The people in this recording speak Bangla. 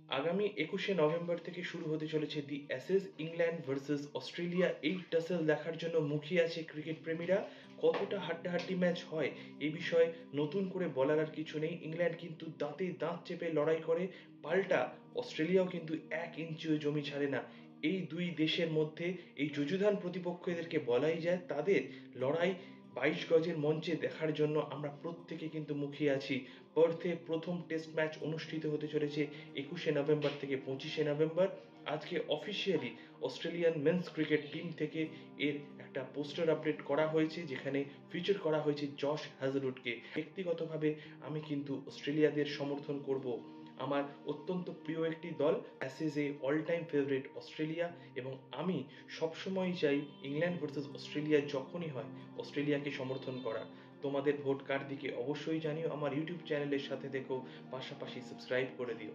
আগামী ২১শে নভেম্বর থেকে শুরু হতে চলেছে দি অ্যাশেজ ইংল্যান্ড ভার্সেস অস্ট্রেলিয়া। এই টাসেল দেখার জন্য মুখিয়ে আছে ক্রিকেট প্রেমীরা। কতটা হাড্ডাহাড্ডি ম্যাচ হয় এই বিষয়ে নতুন করে বলার আর কিছু নেই। ইংল্যান্ড কিন্তু দাঁতে দাঁত চেপে লড়াই করে, পাল্টা অস্ট্রেলিয়াও কিন্তু ১ ইঞ্চিও জমি ছাড়ে না। এই দুই দেশের মধ্যে এই যুযুধান প্রতিপক্ষ এদেরকে বলাই যায়। তাদের লড়াই ২২ গজের মঞ্চে দেখার জন্য আমরা প্রত্যেকে কিন্তু মুখিয়ে আছি। পার্থে প্রথম টেস্ট ম্যাচ অনুষ্ঠিত হতে চলেছে ২১শে নভেম্বর থেকে ২৫শে নভেম্বর। আজকে officially Australian men's cricket team থেকে এর একটা পোস্টার আপডেট করা হয়েছে, যেখানে ফিচার করা হয়েছে জশ হ্যাজেলউডকে। ব্যক্তিগতভাবে আমি কিন্তু অস্ট্রেলিয়াদের সমর্থন করব। আমার অত্যন্ত প্রিয় একটি দল, অ্যাশেজে অল টাইম ফেভারিট অস্ট্রেলিয়া, এবং আমি সবসময় চাই ইংল্যান্ড ভার্সেস অস্ট্রেলিয়া যখনই হয় অস্ট্রেলিয়াকে সমর্থন করা। তোমাদের ভোট কার দিকে অবশ্যই জানিও। আমার ইউটিউব চ্যানেলের সাথে দেখো, পাশাপাশি সাবস্ক্রাইব করে দিও।